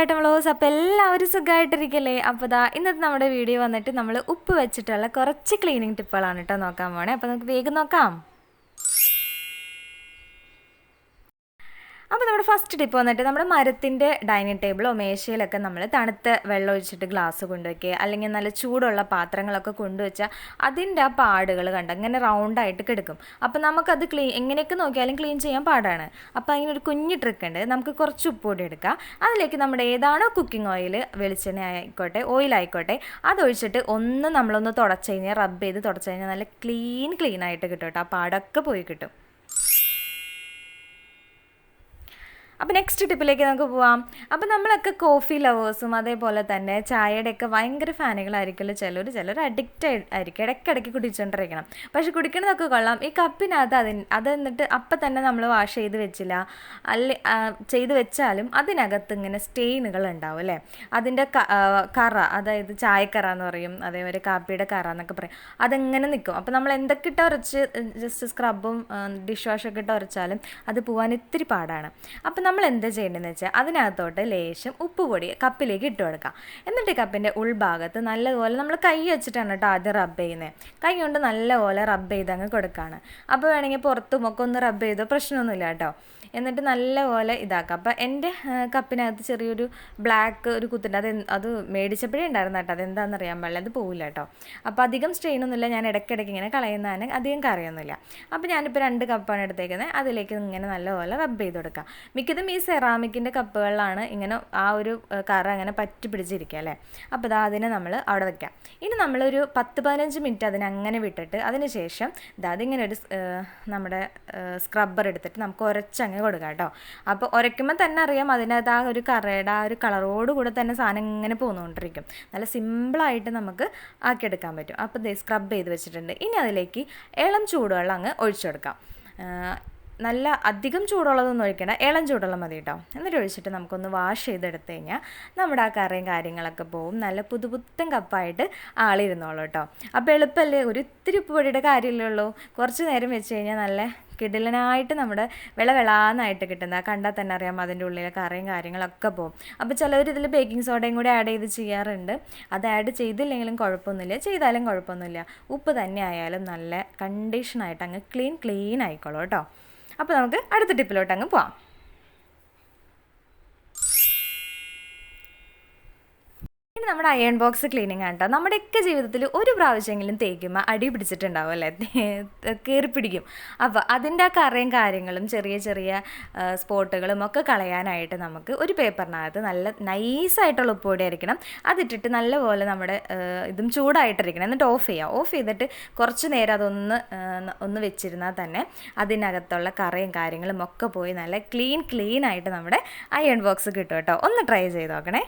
കുട്ടാട്ടം vlogs. അപ്പോൾ എല്ലാവരും സുഖമായിട്ടിരിക്കല്ലേ? അപ്പോൾ ദാ ഇന്നത്തെ നമ്മുടെ വീഡിയോ വന്നിട്ട് നമ്മൾ ഉപ്പ് വെച്ചിട്ടുള്ള കുറച്ച് ക്ലീനിങ് ടിപ്പുകളാണ് കേട്ടോ നോക്കാൻ പോണേ. അപ്പോൾ നമുക്ക് വേഗം നോക്കാം. അപ്പോൾ നമ്മുടെ ഫസ്റ്റ് ടിപ്പ് വന്നിട്ട് നമ്മുടെ മരത്തിൻ്റെ ഡൈനിങ് ടേബിളോ മേശയിലൊക്കെ നമ്മൾ തണുത്ത വെള്ളം ഒഴിച്ചിട്ട് ഗ്ലാസ് കൊണ്ടുവയ്ക്കുക, അല്ലെങ്കിൽ നല്ല ചൂടുള്ള പാത്രങ്ങളൊക്കെ കൊണ്ടുവച്ചാൽ അതിൻ്റെ ആ പാടുകൾ കണ്ട് അങ്ങനെ റൗണ്ടായിട്ട് കിടക്കും. അപ്പോൾ നമുക്കത് എങ്ങനെയൊക്കെ നോക്കിയാലും ക്ലീൻ ചെയ്യാൻ പാടാണ്. അപ്പോൾ അതിനൊരു കുഞ്ഞു ട്രിക്ക് ഉണ്ട്. നമുക്ക് കുറച്ച് ഉപ്പുപൊടി എടുക്കുക, അതിലേക്ക് നമ്മുടെ ഏതാണോ കുക്കിംഗ് ഓയിൽ, വെളിച്ചെണ്ണ ആയിക്കോട്ടെ ഓയിലായിക്കോട്ടെ, അതൊഴിച്ചിട്ട് നമ്മളൊന്ന് തുടച്ച് കഴിഞ്ഞാൽ, റബ്ബ് ചെയ്ത് തുടച്ച് കഴിഞ്ഞാൽ നല്ല ക്ലീൻ ആയിട്ട് കിട്ടും കേട്ടോ. ആ പാടൊക്കെ പോയി കിട്ടും. അപ്പോൾ നെക്സ്റ്റ് ടിപ്പിലേക്ക് നമുക്ക് പോവാം. അപ്പോൾ നമ്മളൊക്കെ കോഫി ലവേഴ്സും അതേപോലെ തന്നെ ചായയുടെയൊക്കെ ഭയങ്കര ഫാനുകളായിരിക്കുമല്ലോ. ചിലർ അഡിക്റ്റ് ആയിരിക്കും, ഇടയ്ക്കിടയ്ക്ക് കുടിച്ചുകൊണ്ടിരിക്കണം. പക്ഷെ കുടിക്കണതൊക്കെ കൊള്ളാം. ഈ കപ്പിനകത്ത് അത് എന്നിട്ട് അപ്പം തന്നെ നമ്മൾ വാഷ് ചെയ്ത് വെച്ചില്ല, ചെയ്ത് വെച്ചാലും അതിനകത്ത് ഇങ്ങനെ സ്റ്റെയിനുകൾ ഉണ്ടാവും അല്ലേ. അതിൻ്റെ കറ, അതായത് ചായക്കറ എന്ന് പറയും, അതേപോലെ കാപ്പിയുടെ കറ എന്നൊക്കെ പറയും, അതെങ്ങനെ നിൽക്കും. അപ്പോൾ നമ്മൾ എന്തൊക്കെ ഇട്ട് ഉരച്ച് ജസ്റ്റ് സ്ക്രബും ഡിഷ് വാഷൊക്കെ ഇട്ട് ഉരച്ചാലും അത് പോകാൻ ഇത്തിരി പാടാണ്. അപ്പം നമ്മൾ എന്താ ചെയ്യേണ്ടതെന്ന് വെച്ചാൽ അതിനകത്തോട്ട് ലേശം ഉപ്പുപൊടി കപ്പിലേക്ക് ഇട്ട് കൊടുക്കാം. എന്നിട്ട് കപ്പിൻ്റെ ഉൾഭാഗത്ത് നല്ലപോലെ നമ്മൾ കൈ വെച്ചിട്ടാണ് കേട്ടോ ആദ്യം റബ്ബ് ചെയ്യുന്നത്. കൈ കൊണ്ട് നല്ലപോലെ റബ്ബ് ചെയ്ത് അങ്ങ് കൊടുക്കുകയാണ്. അപ്പോൾ വേണമെങ്കിൽ പുറത്തുമൊക്കെ ഒന്ന് റബ്ബ് ചെയ്തോ, പ്രശ്നമൊന്നുമില്ല കേട്ടോ. എന്നിട്ട് നല്ലപോലെ ഇതാക്കാം. അപ്പോൾ എൻ്റെ കപ്പിനകത്ത് ചെറിയൊരു ബ്ലാക്ക് ഒരു കുത്തുണ്ട്. അത് മേടിച്ചപ്പോഴേ ഉണ്ടായിരുന്നു കേട്ടോ. അതെന്താണെന്ന് അറിയാൻ പാടില്ല, അത് പോവില്ല കേട്ടോ. അപ്പോൾ അധികം സ്ട്രെയിനൊന്നുമില്ല, ഞാൻ ഇടയ്ക്കിടയ്ക്ക് ഇങ്ങനെ കളയുന്നതാണ്, അധികം കറിയൊന്നുമില്ല. അപ്പോൾ ഞാനിപ്പോൾ 2 കപ്പാണ് എടുത്തേക്കുന്നത്. അതിലേക്ക് ഇങ്ങനെ നല്ലപോലെ റബ്ബ് ചെയ്ത് കൊടുക്കാം. മിക്കതും ഈ സെറാമിക്കിൻ്റെ കപ്പുകളിലാണ് ഇങ്ങനെ ആ ഒരു കറ അങ്ങനെ പറ്റി പിടിച്ചിരിക്കുക അല്ലേ. അപ്പോൾ അതിനെ നമ്മൾ അവിടെ വെക്കാം. ഇനി നമ്മളൊരു 10-15 മിനിറ്റ് അതിനങ്ങനെ വിട്ടിട്ട് അതിന് ശേഷം അതിങ്ങനെ ഒരു നമ്മുടെ സ്ക്രബ്ബർ എടുത്തിട്ട് നമുക്ക് ഉരച്ചങ്ങ് കൊടുക്കാം കേട്ടോ. അപ്പോൾ ഉരയ്ക്കുമ്പോൾ തന്നെ അറിയാം അതിനകത്ത് ആ ഒരു കറയുടെ ആ ഒരു കളറോട് കൂടെ തന്നെ സാധനം ഇങ്ങനെ പോന്നുകൊണ്ടിരിക്കും. നല്ല സിമ്പിളായിട്ട് നമുക്ക് ആക്കിയെടുക്കാൻ പറ്റും. അപ്പോൾ സ്ക്രബ് ചെയ്ത് വെച്ചിട്ടുണ്ട്. ഇനി അതിലേക്ക് ഇളം ചൂടുവെള്ളം അങ്ങ് ഒഴിച്ചു കൊടുക്കാം. നല്ല അധികം ചൂടുള്ളതൊന്നും ഒഴിക്കേണ്ട, ഇളം ചൂടുവെള്ളം മതി കേട്ടോ. എന്നിട്ട് ഒഴിച്ചിട്ട് നമുക്കൊന്ന് വാഷ് ചെയ്തെടുത്ത് കഴിഞ്ഞാൽ നമ്മുടെ ആ കറിയും കാര്യങ്ങളൊക്കെ പോവും. നല്ല പുതുപുത്തൻ കപ്പായിട്ട് ആളിരുന്നോളൂ കേട്ടോ. അപ്പോൾ എളുപ്പമല്ലേ, ഒരു ഇത്തിരി ഉപ്പുപൊടിയുടെ കാര്യമല്ലേ ഉള്ളൂ. കുറച്ച് നേരം വെച്ച് കഴിഞ്ഞാൽ നല്ല കിടിലനായിട്ട് നമ്മുടെ വെളാന്നായിട്ട് കിട്ടുന്നത് കണ്ടാൽ തന്നെ അറിയാം അതിൻ്റെ ഉള്ളിലെ കറിയും കാര്യങ്ങളൊക്കെ പോകും. അപ്പോൾ ചിലവർ ഇതിൽ ബേക്കിംഗ് സോഡയും കൂടി ആഡ് ചെയ്ത് ചെയ്യാറുണ്ട്. അത് ആഡ് ചെയ്തില്ലെങ്കിലും കുഴപ്പമൊന്നുമില്ല, ചെയ്താലും കുഴപ്പമൊന്നുമില്ല. ഉപ്പ് തന്നെ ആയാലും നല്ല കണ്ടീഷനായിട്ട് അങ്ങ് ക്ലീൻ ആയിക്കോളൂ കേട്ടോ. അപ്പോൾ നമുക്ക് അടുത്ത ടിപ്പിലോട്ട് അങ്ങ് പോവാം. ഇനി നമ്മുടെ അയൺ ബോക്സ് ക്ലീനിങ് ആണ് കേട്ടോ. നമ്മുടെയൊക്കെ ജീവിതത്തിൽ ഒരു പ്രാവശ്യമെങ്കിലും തേക്കുമ്പോൾ അടി പിടിച്ചിട്ടുണ്ടാവും അല്ലേ, കയറി പിടിക്കും. അപ്പോൾ അതിൻ്റെ ആ കറയും കാര്യങ്ങളും ചെറിയ സ്പോട്ടുകളും ഒക്കെ കളയാനായിട്ട് നമുക്ക് ഒരു പേപ്പറിനകത്ത് നല്ല നൈസായിട്ടുള്ള ഉപ്പുപൊടി ആയിരിക്കണം, അതിട്ടിട്ട് നല്ലപോലെ നമ്മുടെ ഇതും ചൂടായിട്ടിരിക്കണം. എന്നിട്ട് ഓഫ് ചെയ്തിട്ട് കുറച്ച് നേരം ഒന്ന് വെച്ചിരുന്നാൽ തന്നെ അതിനകത്തുള്ള കറയും കാര്യങ്ങളും ഒക്കെ പോയി നല്ല ക്ലീൻ ആയിട്ട് നമ്മുടെ അയൺ ബോക്സ് കിട്ടും കേട്ടോ. ഒന്ന് ട്രൈ ചെയ്ത് നോക്കണേ.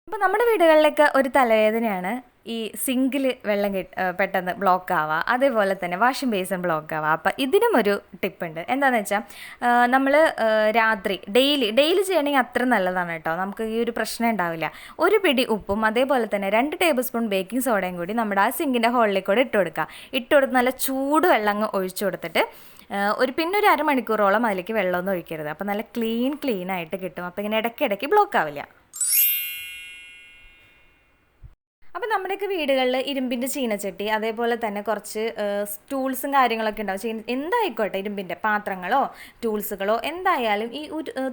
അപ്പോൾ നമ്മുടെ വീടുകളിലൊക്കെ ഒരു തലവേദനയാണ് ഈ സിങ്കിൽ വെള്ളം പെട്ടെന്ന് ബ്ലോക്ക് ആവുക, അതേപോലെ തന്നെ വാഷിംഗ് ബേസിൻ ബ്ലോക്ക് ആവുക. അപ്പോൾ ഇതിനും ഒരു ടിപ്പുണ്ട്. എന്താണെന്ന് വെച്ചാൽ നമ്മൾ രാത്രി ഡെയിലി ചെയ്യണമെങ്കിൽ അത്ര നല്ലതാണ് കേട്ടോ. നമുക്ക് ഈ ഒരു പ്രശ്നം ഉണ്ടാവില്ല. ഒരു പിടി ഉപ്പും അതേപോലെ തന്നെ 2 ടേബിൾ സ്പൂൺ ബേക്കിംഗ് സോഡയും കൂടി നമ്മുടെ ആ സിങ്കിൻ്റെ ഹോളിലേക്ക് കൂടെ ഇട്ട് കൊടുത്ത് നല്ല ചൂട് വെള്ളം അങ്ങ് ഒഴിച്ചു കൊടുത്തിട്ട് ഒരു അരമണിക്കൂറോളം അതിലേക്ക് വെള്ളമൊന്നും ഒഴിക്കരുത്. അപ്പോൾ നല്ല ക്ലീൻ ആയിട്ട് കിട്ടും. അപ്പോൾ ഇങ്ങനെ ഇടയ്ക്കിടയ്ക്ക് ബ്ലോക്ക് ആവില്ല. അപ്പോൾ നമ്മുടെയൊക്കെ വീടുകളിൽ ഇരുമ്പിൻ്റെ ചീനച്ചട്ടി, അതേപോലെ തന്നെ കുറച്ച് ടൂൾസും കാര്യങ്ങളൊക്കെ ഉണ്ടാവും. എന്തായിക്കോട്ടെ, ഇരുമ്പിൻ്റെ പാത്രങ്ങളോ ടൂൾസുകളോ എന്തായാലും ഈ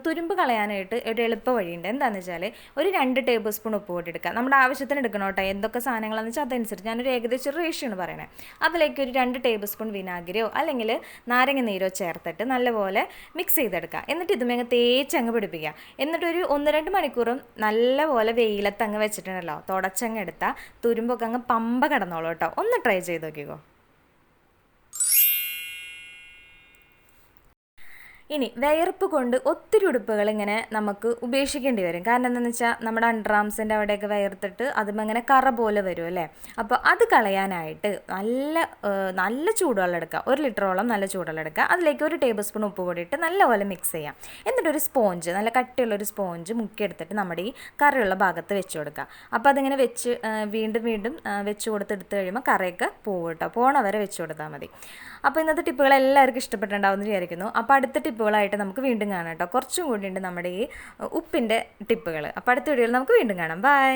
തുരുമ്പ് കളയാനായിട്ട് ഒരു എളുപ്പ വഴിയുണ്ട്. എന്താണെന്ന് വെച്ചാൽ ഒരു 2 ടേബിൾ സ്പൂൺ ഉപ്പ് കൂടി എടുക്കുക. നമ്മുടെ ആവശ്യത്തിന് എടുക്കണം കേട്ടോ. എന്തൊക്കെ സാധനങ്ങളാണെന്ന് വെച്ചാൽ അതനുസരിച്ച് ഞാനൊരു ഏകദേശം റേഷ്യാണ് പറയണേ. അതിലേക്ക് ഒരു 2 ടേബിൾ സ്പൂൺ വിനാഗിരിയോ അല്ലെങ്കിൽ നാരങ്ങ നീരോ ചേർത്തിട്ട് നല്ലപോലെ മിക്സ് ചെയ്തെടുക്കുക. എന്നിട്ട് ഇതുമേ തേച്ചങ്ങ് പിടിപ്പിക്കുക. എന്നിട്ടൊരു 1-2 മണിക്കൂറും നല്ലപോലെ വെയിലത്തങ്ങ് വെച്ചിട്ടുണ്ടല്ലോ, തുടച്ചങ്ങ് എടുത്താൽ തുരുമ്പൊക്കെ അങ്ങ് പമ്പ കിടന്നോളൂ കേട്ടോ. ഒന്ന് ട്രൈ ചെയ്ത് നോക്കിക്കോ. ഇനി വിയർപ്പ് കൊണ്ട് ഒത്തിരി ഉടുപ്പുകൾ ഇങ്ങനെ നമുക്ക് ഉപേക്ഷിക്കേണ്ടി വരും. കാരണം എന്താണെന്ന് വെച്ചാൽ നമ്മുടെ അണ്ടർ ആംസിൻ്റെ അവിടെയൊക്കെ വിയർത്തിട്ട് അതും അങ്ങനെ കറ പോലെ വരും അല്ലേ. അപ്പോൾ അത് കളയാനായിട്ട് നല്ല ചൂടുവെള്ളം എടുക്കുക. 1 ലിറ്ററോളം നല്ല ചൂടുവെള്ളം എടുക്കുക. അതിലേക്ക് 1 ടേബിൾ സ്പൂൺ ഉപ്പ് കൂടി ഇട്ട് നല്ലപോലെ മിക്സ് ചെയ്യാം. എന്നിട്ടൊരു സ്പോഞ്ച്, നല്ല കട്ടിയുള്ളൊരു സ്പോഞ്ച് മുക്കിയെടുത്തിട്ട് നമ്മുടെ ഈ കറിയുള്ള ഭാഗത്ത് വെച്ച് കൊടുക്കുക. അപ്പോൾ അതിങ്ങനെ വെച്ച് വീണ്ടും വെച്ച് കൊടുത്തെടുത്ത് കഴിയുമ്പോൾ കറിയൊക്കെ പോവും കേട്ടോ. പോണ വരെ വെച്ച് കൊടുത്താൽ മതി. അപ്പോൾ ഇന്നത്തെ ടിപ്പുകൾ എല്ലാവർക്കും ഇഷ്ടപ്പെട്ടുണ്ടാവുമെന്ന് വിചാരിക്കുന്നു. അപ്പോൾ അടുത്ത ടിപ്പ് ടിപ്പുകളായിട്ട് നമുക്ക് വീണ്ടും കാണാം കേട്ടോ. കുറച്ചും കൂടി ഉണ്ട് നമ്മുടെ ഈ ഉപ്പിൻ്റെ ടിപ്പുകൾ. അപ്പോൾ അടുത്ത വീഡിയോയിൽ നമുക്ക് വീണ്ടും കാണാം. ബൈ.